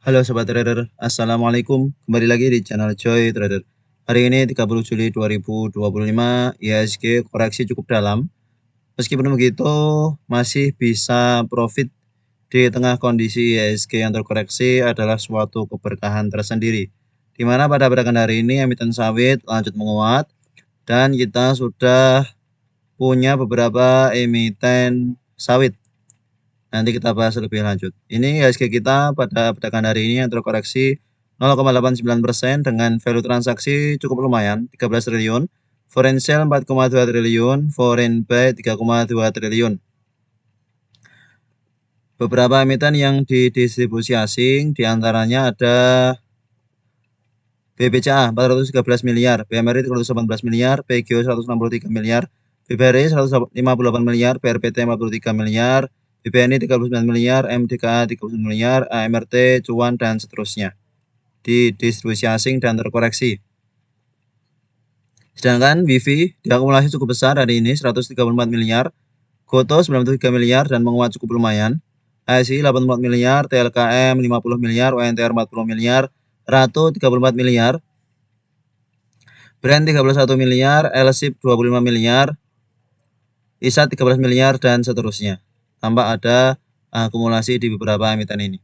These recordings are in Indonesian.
Halo Sobat Trader, Assalamualaikum. Kembali lagi di channel Joy Trader. Hari ini 30 Juli 2025, IHSG koreksi cukup dalam. Meskipun begitu, masih bisa profit di tengah kondisi IHSG yang terkoreksi adalah suatu keberkahan tersendiri. Di mana pada perdagangan hari ini emiten sawit lanjut menguat dan kita sudah punya beberapa emiten sawit. Nanti kita bahas lebih lanjut. Ini IHSG kita pada perdagangan hari ini yang terkoreksi 0,89% dengan value transaksi cukup lumayan, 13 triliun. Foreign sale 4,2 triliun, foreign buy 3,2 triliun. Beberapa emiten yang didistribusi asing diantaranya ada BBCA 413 miliar, BMRI 318 miliar, PGO 163 miliar, BBRI 158 miliar, BRPT 43 miliar, BBNI 39 miliar, MDKA 39 miliar, AMRT, Cuan, dan seterusnya. Di distribusi asing dan terkoreksi. Sedangkan WIFI diakumulasi cukup besar hari ini 134 miliar, Goto 93 miliar dan menguat cukup lumayan, ASI 84 miliar, TLKM 50 miliar, UNTR 40 miliar, Ratu 34 miliar, Brand 31 miliar, LSIP 25 miliar, ISA 13 miliar, dan seterusnya. Tambah ada akumulasi di beberapa emiten ini.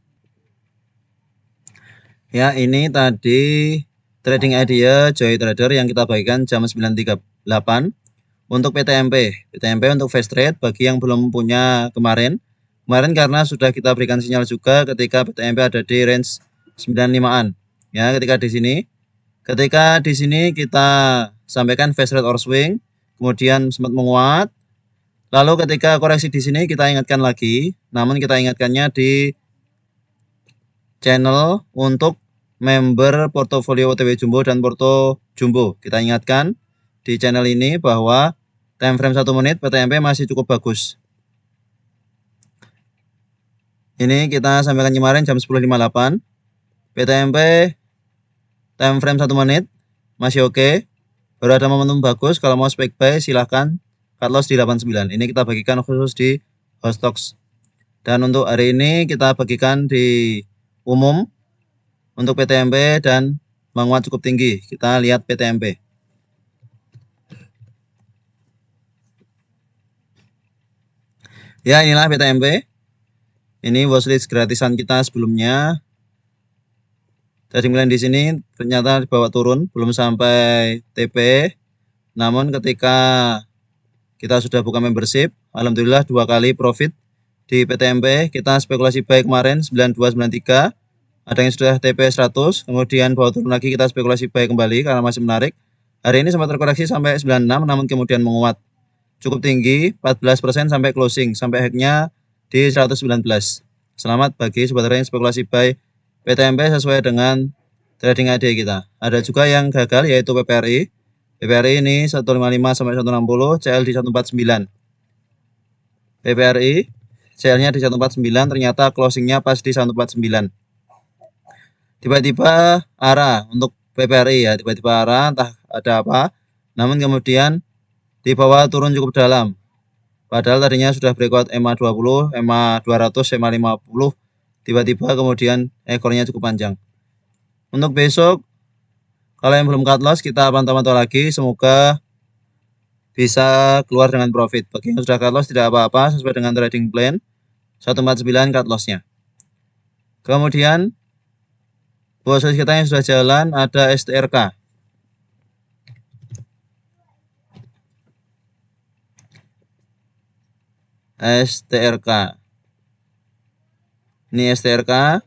Ya, ini tadi trading idea Joy Trader yang kita bagikan jam 9.38 untuk PTMP. PTMP untuk fast trade bagi yang belum punya kemarin karena sudah kita berikan sinyal juga ketika PTMP ada di range 95-an. Ya, ketika di sini kita sampaikan fast trade or swing, kemudian sempat menguat. Lalu ketika koreksi di sini kita ingatkan lagi, namun kita ingatkannya di channel untuk member portofolio OTW Jumbo dan Porto Jumbo. Kita ingatkan di channel ini bahwa time frame 1 menit PTMP masih cukup bagus. Ini kita sampaikan kemarin jam 10.58. PTMP time frame 1 menit masih oke. Baru ada momentum bagus, kalau mau spek buy silahkan, cut loss di 89. Ini kita bagikan khusus di Hostox. Dan untuk hari ini kita bagikan di umum untuk PTMP dan menguat cukup tinggi. Kita lihat PTMP. Ya, inilah PTMP. Ini watchlist gratisan kita sebelumnya. Tadi mulai di sini ternyata dibawa turun, belum sampai TP. Namun ketika kita sudah buka membership, alhamdulillah 2 kali profit di PTMP. Kita spekulasi buy kemarin 9293. Ada yang sudah TP 100, kemudian bawa turun lagi, kita spekulasi buy kembali karena masih menarik. Hari ini sempat terkoreksi sampai 96, namun kemudian menguat cukup tinggi 14% sampai closing, sampai hacknya di 119. Selamat bagi sobat yang spekulasi buy PTMP sesuai dengan trading idea kita. Ada juga yang gagal yaitu PPRI. PPRI ini 155 sampai 160, CL di 149. PPRI CL-nya di 149, ternyata closingnya pas di 149. Tiba-tiba arah untuk PPRI ya, tiba-tiba arah entah ada apa. Namun kemudian di bawah turun cukup dalam. Padahal tadinya sudah breakout EMA 20, EMA 200, EMA 50. Tiba-tiba kemudian ekornya cukup panjang. Untuk besok, kalau yang belum cut loss, kita pantau-pantau lagi. Semoga bisa keluar dengan profit. Bagi yang sudah cut loss tidak apa-apa, sesuai dengan trading plan. 149 cut lossnya. Kemudian, watchlist kita yang sudah jalan ada STRK. STRK. Ini STRK.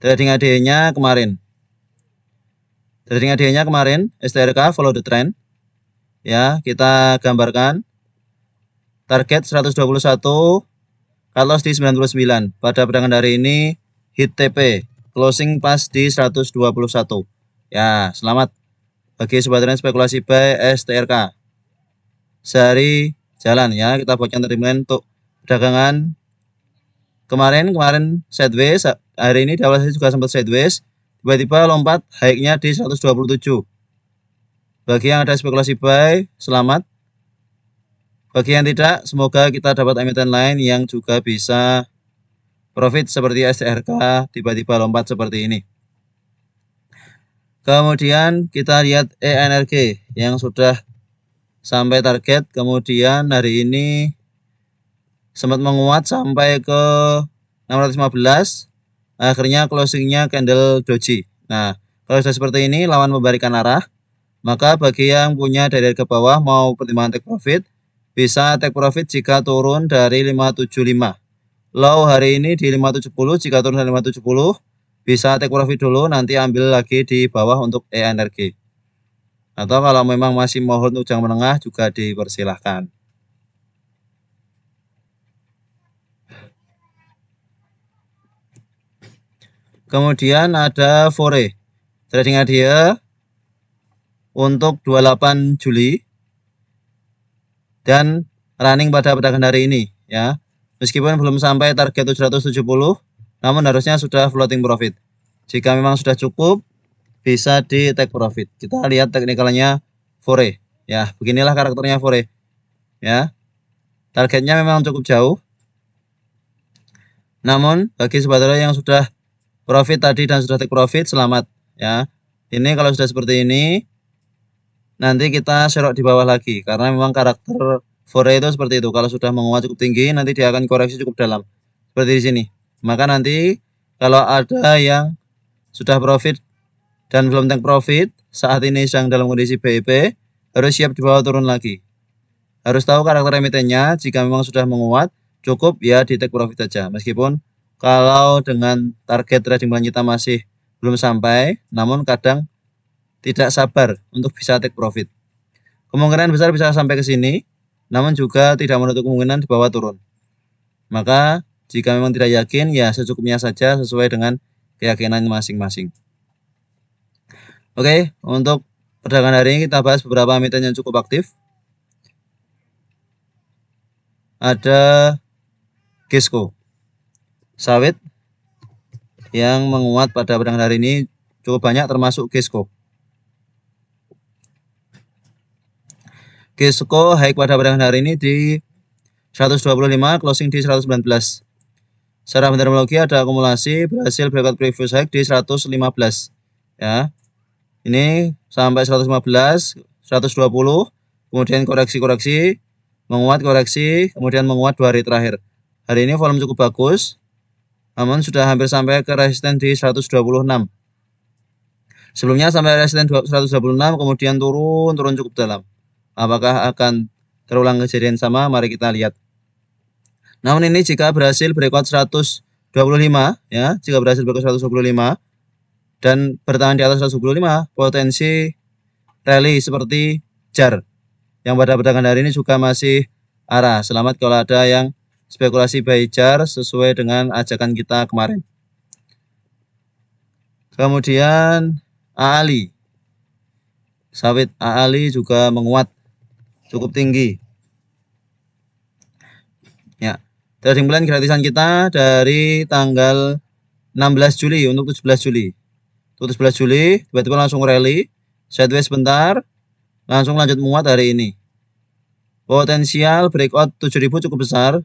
Trading ADE-nya kemarin. Trading ADE-nya kemarin, STRK follow the trend. Ya, kita gambarkan. Target 121, cut loss di 99. Pada perdagangan hari ini hit TP, closing pas di 121. Ya, selamat bagi sobat trader spekulasi buy STRK. Sehari jalan ya, kita bagikan trading untuk perdagangan kemarin sideways, hari ini di awal juga sempat sideways, tiba-tiba lompat high-nya di 127. Bagi yang ada spekulasi buy, selamat. Bagi yang tidak, semoga kita dapat emiten lain yang juga bisa profit seperti STRK tiba-tiba lompat seperti ini. Kemudian kita lihat ENRG yang sudah sampai target, kemudian hari ini sempat menguat sampai ke 615, akhirnya closingnya candle doji. Nah, kalau sudah seperti ini lawan membalikan arah, maka bagi yang punya dari ke bawah mau pertimbangan take profit, bisa take profit jika turun dari 575. Low hari ini di 570, jika turun dari 570 bisa take profit dulu, nanti ambil lagi di bawah untuk ENRG. Atau kalau memang masih mau hold untuk jangka menengah juga dipersilahkan. Kemudian ada Fore trading idea untuk 28 Juli dan running pada perdagangan hari ini ya. Meskipun belum sampai target 770, namun harusnya sudah floating profit. Jika memang sudah cukup, bisa di take profit. Kita lihat teknikalnya Fore ya. Beginilah karakternya Fore ya. Targetnya memang cukup jauh. Namun bagi sobat trader yang sudah profit tadi dan sudah take profit, selamat ya. Ini kalau sudah seperti ini, nanti kita serok di bawah lagi karena memang karakter Fore itu seperti itu. Kalau sudah menguat cukup tinggi, nanti dia akan koreksi cukup dalam seperti di sini. Maka nanti kalau ada yang sudah profit dan belum take profit, saat ini sedang dalam kondisi BIP, harus siap di bawah turun lagi. Harus tahu karakter emitennya. Jika memang sudah menguat, cukup ya di take profit saja. Meskipun kalau dengan target trading bulan kita masih belum sampai, namun kadang tidak sabar untuk bisa take profit. Kemungkinan besar bisa sampai ke sini, namun juga tidak menutup kemungkinan di bawah turun. Maka jika memang tidak yakin, ya secukupnya saja sesuai dengan keyakinan masing-masing. Oke, untuk perdagangan hari ini kita bahas beberapa emiten yang cukup aktif. Ada Gesco sawit yang menguat pada perdagangan hari ini cukup banyak, termasuk Gesco. Gesco high pada perdagangan hari ini di 125, closing di 119. Secara fundamentologi ada akumulasi, berhasil breakout previous high di 115 ya. Ini sampai 115, 120, kemudian koreksi, menguat koreksi, kemudian menguat 2 hari terakhir. Hari ini volume cukup bagus, namun sudah hampir sampai ke resisten di 126. Sebelumnya sampai resisten 126, kemudian turun cukup dalam. Apakah akan terulang kejadian sama? Mari kita lihat. Namun ini jika berhasil breakout 125 ya, jika berhasil breakout 125 dan bertahan di atas 125, potensi rally seperti JAR yang pada perdagangan hari ini juga masih arah. Selamat kalau ada yang spekulasi buy JAR sesuai dengan ajakan kita kemarin. Kemudian AALI sawit AALI juga menguat cukup tinggi ya. Trading plan gratisan kita dari tanggal 16 Juli untuk 17 Juli. 17 Juli tiba-tiba langsung rally, sideways sebentar, langsung lanjut menguat hari ini. Potensial breakout 7000 cukup besar.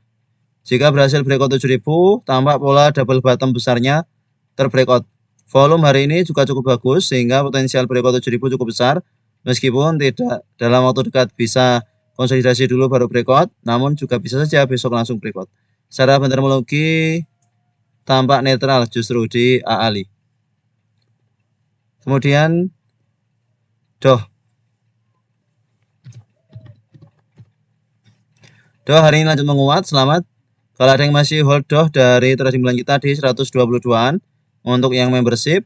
Jika berhasil breakout 7000, tampak pola double bottom besarnya terbreakout. Volume hari ini juga cukup bagus sehingga potensial breakout 7000 cukup besar. Meskipun tidak dalam waktu dekat bisa konsolidasi dulu baru breakout, namun juga bisa saja besok langsung breakout. Secara fundamentologi tampak netral justru di AALI. Kemudian DOH hari ini lanjut menguat, selamat. Kalau ada yang masih hold DOH dari trading plan kita di 122an untuk yang membership,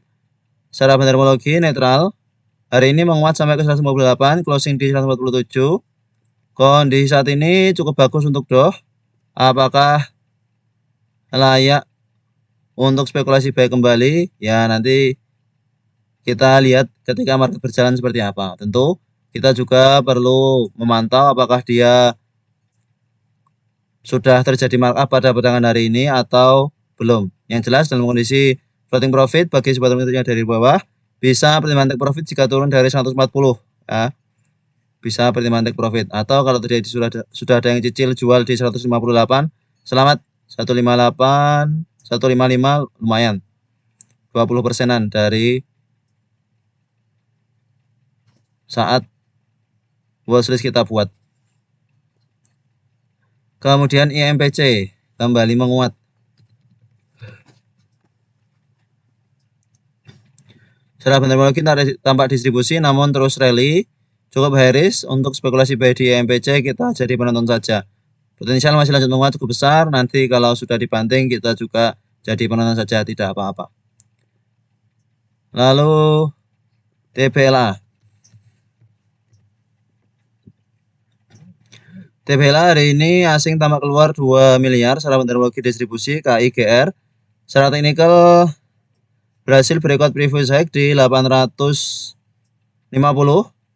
secara fundamentologi netral. Hari ini menguat sampai ke 158, closing di 147. Kondisi saat ini cukup bagus untuk DOH. Apakah layak untuk spekulasi buy kembali? Ya nanti kita lihat ketika market berjalan seperti apa. Tentu kita juga perlu memantau apakah dia sudah terjadi markup pada perdagangan hari ini atau belum. Yang jelas dalam kondisi floating profit bagi sobat trader dari bawah, bisa pertimbangan take profit jika turun dari 140 ya. Bisa pertimbangan take profit, atau kalau terjadi sudah ada yang cicil jual di 158, selamat 158 155 lumayan, 20%-an dari saat watchlist kita buat. Kemudian IMPC kembali menguat. Secara fundamental tampak distribusi namun terus rally, cukup high risk. Untuk spekulasi buy di IMPC kita jadi penonton saja. Potensial masih lanjut menguat cukup besar, nanti kalau sudah dibanting kita juga jadi penonton saja, tidak apa-apa. Lalu TBLA. TBLA hari ini asing tampak keluar 2 miliar secara metodologi distribusi KIGR. Secara teknikal berhasil breakout previous high di 850,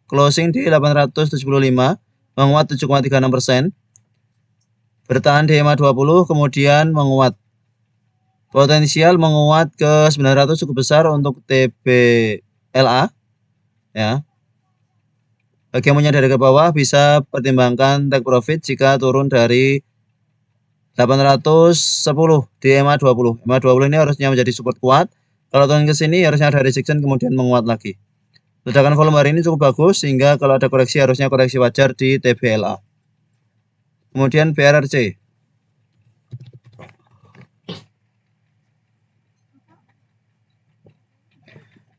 closing di 875, menguat 7,36%. Bertahan di EMA 20, kemudian menguat. Potensial menguat ke 900 cukup besar untuk TBLA. Ya. Bagi yang punya dari ke bawah bisa pertimbangkan take profit jika turun dari 810 di EMA 20. EMA 20 ini harusnya menjadi support kuat. Kalau turun ke sini harusnya ada rejection kemudian menguat lagi. Ledakan volume hari ini cukup bagus sehingga kalau ada koreksi harusnya koreksi wajar di TBLA. Kemudian BRRC.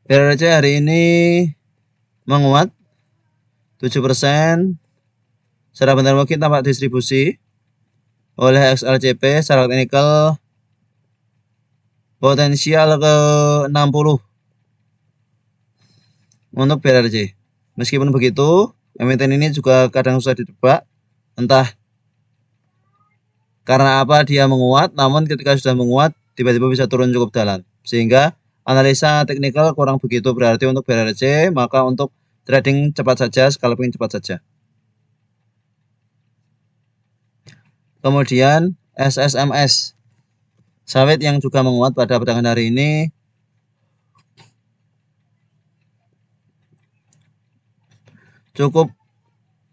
BRRC hari ini menguat 7%. Secara bentar mungkin tampak distribusi oleh XLCP. Secara teknikal potensial ke 60 untuk BRRC. Meskipun begitu, emiten ini juga kadang susah ditebak, entah karena apa dia menguat, namun ketika sudah menguat tiba-tiba bisa turun cukup dalam, sehingga analisa teknikal kurang begitu berarti untuk BRRC. Maka untuk trading cepat saja, scalping cepat saja. Kemudian SSMS, sawit yang juga menguat pada perdagangan hari ini. Cukup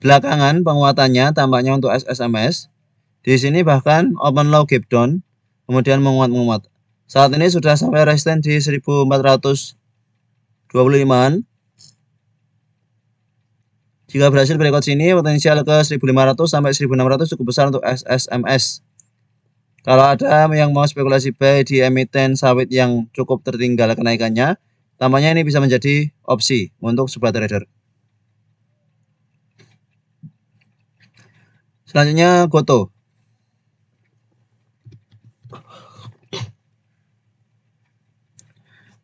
belakangan penguatannya tampaknya untuk SSMS. Di sini bahkan open low gap down, kemudian menguat. Saat ini sudah sampai resisten di 1425-an. Jika berhasil breakout sini, potensial ke 1500 sampai 1600 cukup besar untuk SSMS. Kalau ada yang mau spekulasi buy di emiten sawit yang cukup tertinggal kenaikannya, tampaknya ini bisa menjadi opsi untuk sebuah trader. Selanjutnya Goto.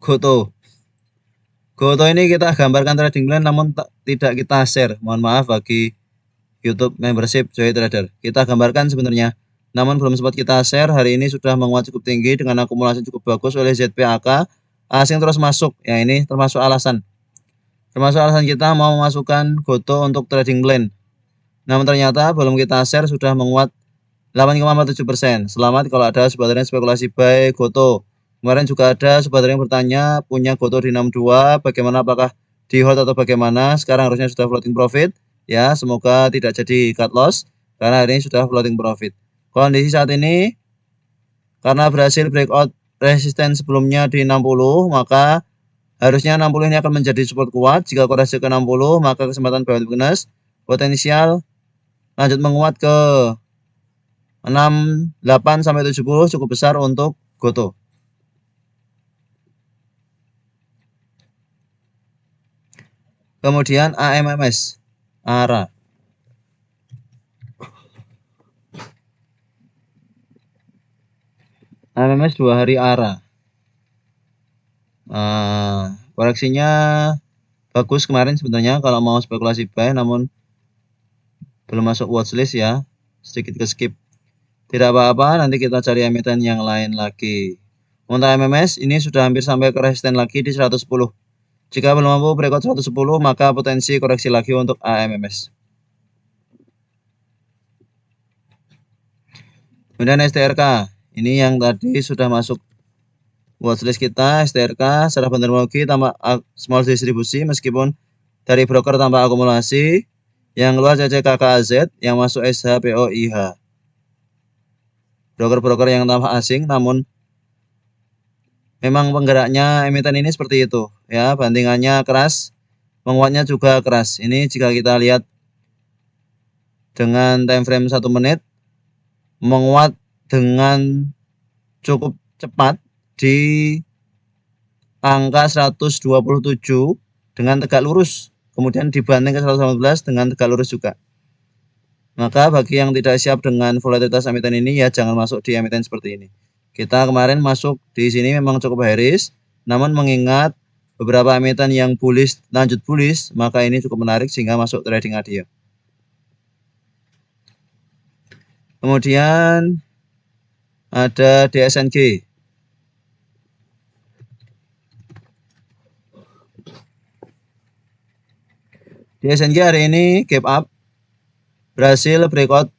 Goto ini kita gambarkan trading plan namun tidak kita share. Mohon maaf bagi YouTube membership Joy Trader. Kita gambarkan sebenarnya, namun belum sempat kita share. Hari ini sudah menguat cukup tinggi dengan akumulasi cukup bagus oleh ZPAK. Asing terus masuk. Ya, ini termasuk alasan kita mau memasukkan Goto untuk trading plan. Namun ternyata belum kita share sudah menguat 8,47%. Selamat kalau ada sobat yang spekulasi buy Goto. Kemarin juga ada sobat yang bertanya punya Goto di 62, bagaimana, apakah di hold atau bagaimana? Sekarang harusnya sudah floating profit. Ya, semoga tidak jadi cut loss karena hari ini sudah floating profit. Kondisi saat ini karena berhasil breakout resisten sebelumnya di 60, maka harusnya 60 ini akan menjadi support kuat. Jika koreksi ke 60, maka kesempatan buy weakness potensial lanjut menguat ke 68 sampai 70 cukup besar untuk Goto. Kemudian AMMS, ARA. AMMS 2 hari ARA. Koreksinya bagus kemarin sebenarnya kalau mau spekulasi buy, namun belum masuk watchlist ya, sedikit ke skip. Tidak apa-apa, nanti kita cari emiten yang lain lagi. Untuk AMMS ini sudah hampir sampai ke resisten lagi di 110. Jika belum mampu breakout 110, maka potensi koreksi lagi untuk AMMS. Kemudian STRK, ini yang tadi sudah masuk watchlist kita. STRK secara fundamental tambah small distribusi meskipun dari broker tambah akumulasi. Yang keluar CCKKZ, yang masuk SHPOIH. Broker-broker yang tambah asing namun memang penggeraknya emiten ini seperti itu ya, bantingannya keras, menguatnya juga keras. Ini jika kita lihat dengan time frame 1 menit, menguat dengan cukup cepat di angka 127 dengan tegak lurus, kemudian dibanting ke 118 dengan tegak lurus juga. Maka bagi yang tidak siap dengan volatilitas emiten ini ya jangan masuk di emiten seperti ini. Kita kemarin masuk di sini memang cukup high risk, namun mengingat beberapa emiten yang bullish lanjut bullish, maka ini cukup menarik sehingga masuk trading ADIO. Kemudian ada DSNG. DSNG hari ini gap up, berhasil breakout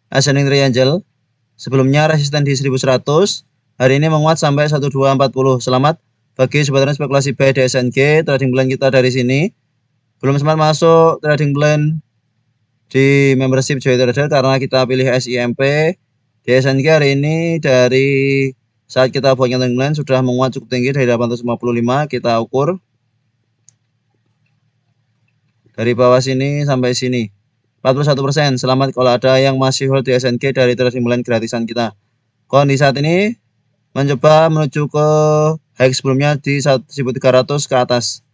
ascending triangle. Sebelumnya resisten di 1100, hari ini menguat sampai 1240. Selamat bagi sobat spekulasi buy DSNG. Trading plan kita dari sini. Belum sempat masuk trading plan di membership Joy Trader karena kita pilih SIMP. DSNG hari ini dari saat kita buat trading plan sudah menguat cukup tinggi dari 855. Kita ukur dari bawah sini sampai sini 41%. Selamat kalau ada yang masih hold DSNG dari trading plan gratisan kita. Kondisi saat ini mencoba menuju ke high sebelumnya di 1300 ke atas.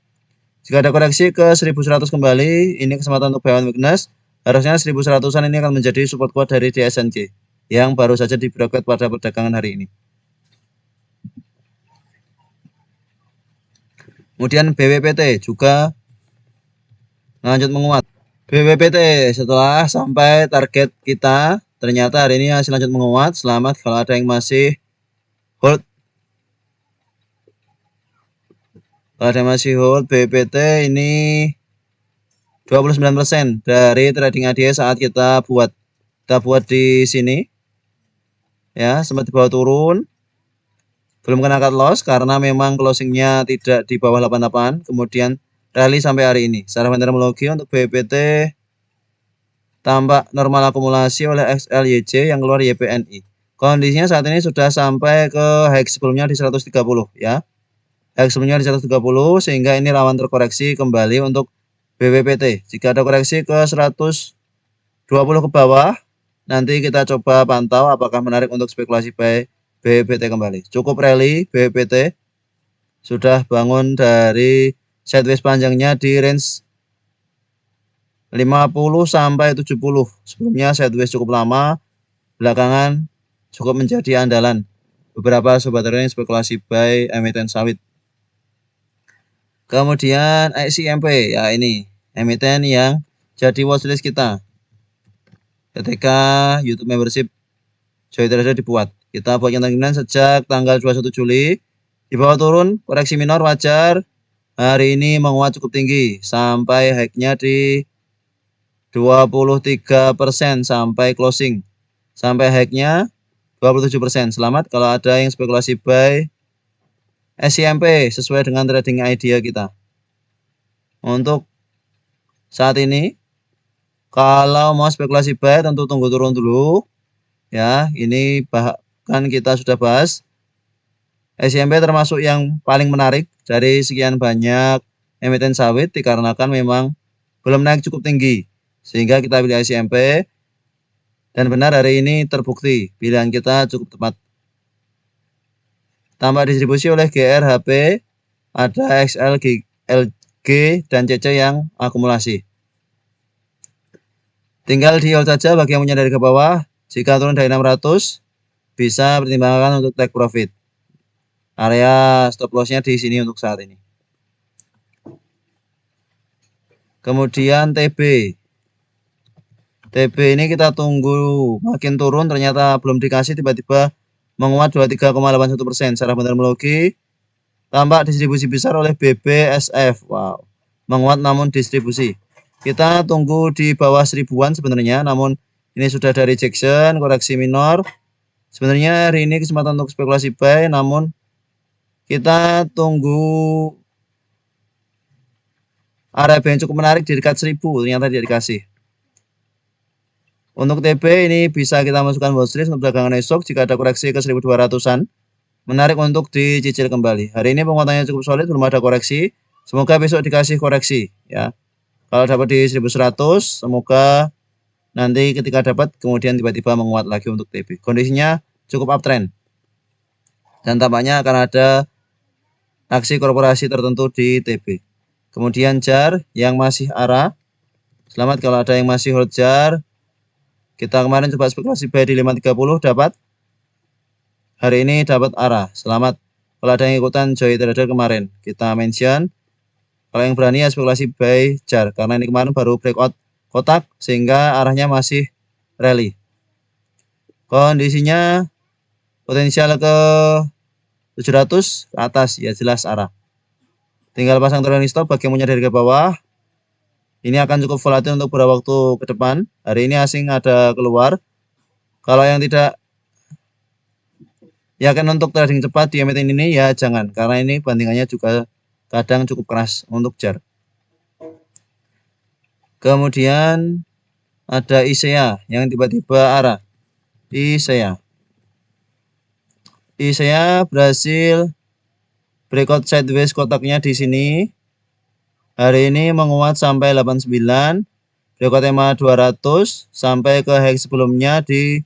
Jika ada koreksi ke 1100 kembali, ini kesempatan untuk buy on weakness. Harusnya 1100-an ini akan menjadi support kuat dari DSNG yang baru saja di breakout pada perdagangan hari ini. Kemudian BWPT juga lanjut menguat. BWPT setelah sampai target kita, ternyata hari ini hasil lanjut menguat. Selamat kalau ada yang masih hold. Kalau ada yang masih hold BWPT ini 29% dari trading ADIO saat kita buat di sini. Ya, sempat dibawa turun. Belum kena cut loss karena memang closingnya tidak di bawah 88, kemudian rally sampai hari ini. Secara fundamentologi untuk BWPT tampak normal akumulasi oleh XLYJ yang keluar YPNI. Kondisinya saat ini sudah sampai ke high sebelumnya di 130 ya. High sebelumnya di 130 sehingga ini rawan terkoreksi kembali untuk BWPT. Jika ada koreksi ke 120 ke bawah, nanti kita coba pantau apakah menarik untuk spekulasi buy BWPT kembali. Cukup rally BWPT sudah bangun dari sideways panjangnya di range 50 sampai 70. Sebelumnya sideways cukup lama, belakangan cukup menjadi andalan beberapa sobat trader yang spekulasi buy emiten sawit. Kemudian ICMP, ya ini emiten yang jadi watchlist kita ketika YouTube membership Joy Trader dibuat. Kita buat yang sejak tanggal 21 Juli. Di bawah turun, koreksi minor wajar. Hari ini menguat cukup tinggi sampai high-nya di 23% sampai closing. Sampai high-nya 27%. Selamat kalau ada yang spekulasi buy SIMP sesuai dengan trading idea kita. Untuk saat ini, kalau mau spekulasi buy tentu tunggu turun dulu. Ya, ini bahkan kita sudah bahas. SIMP termasuk yang paling menarik dari sekian banyak emiten sawit dikarenakan memang belum naik cukup tinggi. Sehingga kita pilih SIMP. Dan benar hari ini terbukti pilihan kita cukup tepat. Tambah distribusi oleh GRHP, ada XL, LG, dan CC yang akumulasi. Tinggal di hold saja bagi yang punya dari ke bawah. Jika turun dari 600, bisa pertimbangkan untuk take profit. Area stop loss-nya di sini untuk saat ini. Kemudian TB. TB ini kita tunggu makin turun, ternyata belum dikasih, tiba-tiba menguat 23,81%. Secara fundamentologi tampak distribusi besar oleh BBSF. Wow, menguat namun distribusi. Kita tunggu di bawah 1000-an sebenarnya, namun ini sudah ada rejection, koreksi minor. Sebenarnya hari ini kesempatan untuk spekulasi buy, namun kita tunggu area yang cukup menarik di dekat 1000, ternyata tidak dikasih. Untuk TB ini bisa kita masukkan watchlist untuk dagangan esok jika ada koreksi ke 1200-an. menarik untuk dicicil kembali. Hari ini penguatannya cukup solid, belum ada koreksi. Semoga besok dikasih koreksi ya. Kalau dapat di 1100, semoga nanti ketika dapat kemudian tiba-tiba menguat lagi untuk TP. Kondisinya cukup uptrend. Dan tampaknya akan ada aksi korporasi tertentu di TP. Kemudian JAR yang masih ARA. Selamat kalau ada yang masih hold JAR. Kita kemarin coba spekulasi buy di 530 dapat. Hari ini dapat ARA. Selamat kalau ada yang ikutan Joy Trader kemarin. Kita mention. Kalau yang berani ya spekulasi buy JAR. Karena ini kemarin baru breakout kotak. Sehingga arahnya masih rally. Kondisinya potensial ke 700 ke atas. Ya jelas arah. Tinggal pasang trailing stop bagi yang punya dari ke bawah. Ini akan cukup volatil untuk beberapa waktu ke depan. Hari ini asing ada keluar. Kalau yang tidak yakin untuk trading cepat di emiten ini ya jangan. Karena ini bandingannya juga kadang cukup keras untuk JAR. Kemudian ada ISEA yang tiba-tiba arah. ISEA berhasil breakout sideways kotaknya di sini. Hari ini menguat sampai 89, breakout EMA 200 sampai ke high sebelumnya di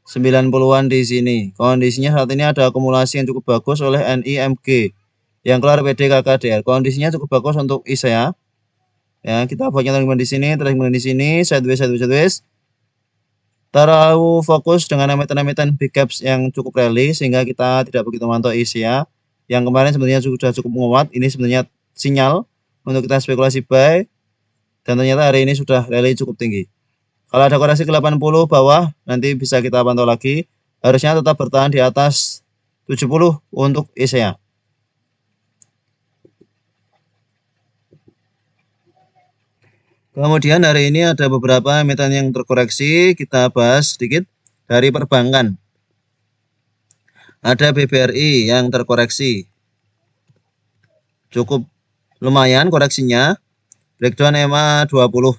90-an di sini. Kondisinya saat ini ada akumulasi yang cukup bagus oleh NIMG yang keluar PD KKDR. Kondisinya cukup bagus untuk ISEA. Ya, kita buatnya di sini, di sini, sideways. Terlalu fokus dengan emiten-emiten big caps yang cukup rally sehingga kita tidak begitu mantau ISEA. Yang kemarin sebenarnya sudah cukup menguat. Ini sebenarnya sinyal untuk kita spekulasi buy, dan ternyata hari ini sudah rally cukup tinggi. Kalau ada koreksi ke 80 bawah, nanti bisa kita pantau lagi. Harusnya tetap bertahan di atas 70 untuk ISEA. Kemudian hari ini ada beberapa emiten yang terkoreksi, kita bahas sedikit dari perbankan. Ada BBRI yang terkoreksi. Cukup lumayan koreksinya. Breakdown EMA 20.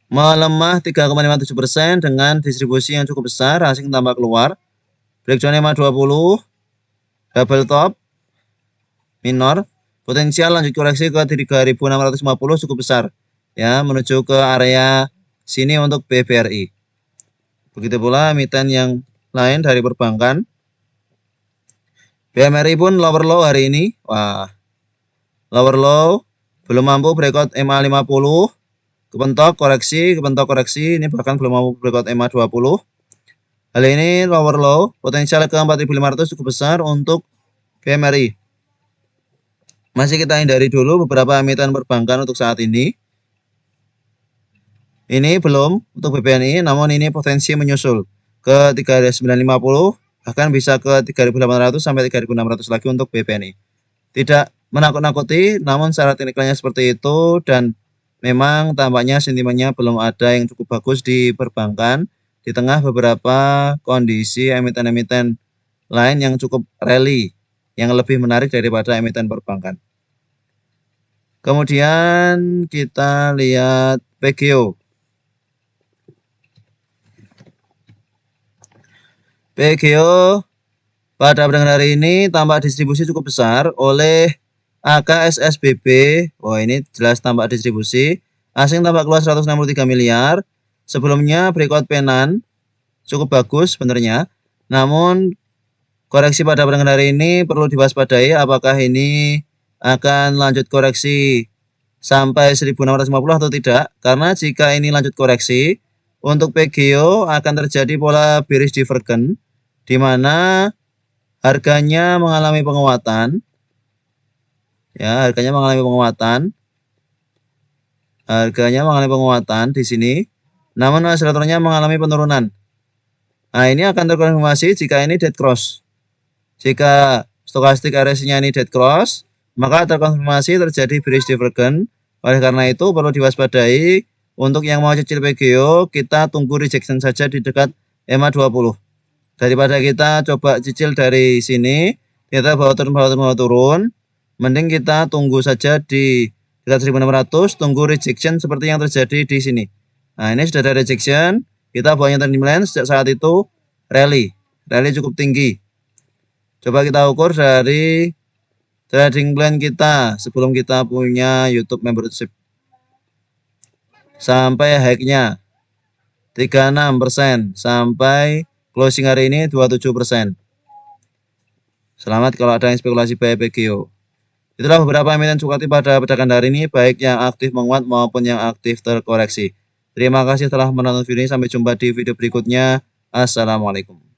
Melemah 3,57% dengan distribusi yang cukup besar, asing tambah keluar. Breakdown EMA 20. Double top. Minor. Potensial lanjut koreksi ke 3.650 cukup besar. Ya, menuju ke area sini untuk BBRI. Begitu pula emiten yang lain dari perbankan. BMRI pun lower low hari ini. Wah. Lower low, belum mampu breakout EMA 50, kepentok koreksi, ini bahkan belum mampu breakout EMA 20. Hal ini lower low, potensial ke 4.500 cukup besar untuk BMRI. Masih kita hindari dulu beberapa emiten perbankan untuk saat ini. Ini belum untuk BBNI, namun ini potensi menyusul ke 3.950, bahkan bisa ke 3.800 sampai 3.600 lagi untuk BBNI. Tidak menakut-nakuti, namun secara teknikalnya seperti itu, dan memang tampaknya sentimennya belum ada yang cukup bagus di perbankan di tengah beberapa kondisi emiten-emiten lain yang cukup rally, yang lebih menarik daripada emiten perbankan. Kemudian kita lihat PGO. PGO pada perdagangan hari ini tampak distribusi cukup besar oleh AKSSBB. Wah, ini jelas tampak distribusi. Asing tampak keluar 163 miliar. Sebelumnya breakout penan cukup bagus sebenarnya. Namun koreksi pada perdagangan hari ini perlu diwaspadai apakah ini akan lanjut koreksi sampai 1650 atau tidak. Karena jika ini lanjut koreksi, untuk PGO akan terjadi pola bearish divergence di mana harganya mengalami penguatan. Ya, harganya mengalami penguatan di sini. Namun oscillatornya mengalami penurunan. Nah, ini akan terkonfirmasi jika ini dead cross. Jika stochastic RSI-nya ini dead cross, maka terkonfirmasi terjadi bearish divergence. Oleh karena itu perlu diwaspadai. Untuk yang mau cicil PGO, kita tunggu rejection saja di dekat EMA 20. Daripada kita coba cicil dari sini, kita bawa turun, mending kita tunggu saja di dekat 1600, tunggu rejection seperti yang terjadi di sini. Nah, ini sudah ada rejection, kita bawanya trending line, sejak saat itu rally. rally cukup tinggi. Coba kita ukur dari trading plan kita sebelum kita punya YouTube membership. Sampai high-nya 36% sampai closing hari ini 27%. Selamat kalau ada yang spekulasi buy PGO. Itulah beberapa emiten cukup pada perdagangan hari ini, baik yang aktif menguat maupun yang aktif terkoreksi. Terima kasih telah menonton video ini. Sampai jumpa di video berikutnya. Assalamualaikum.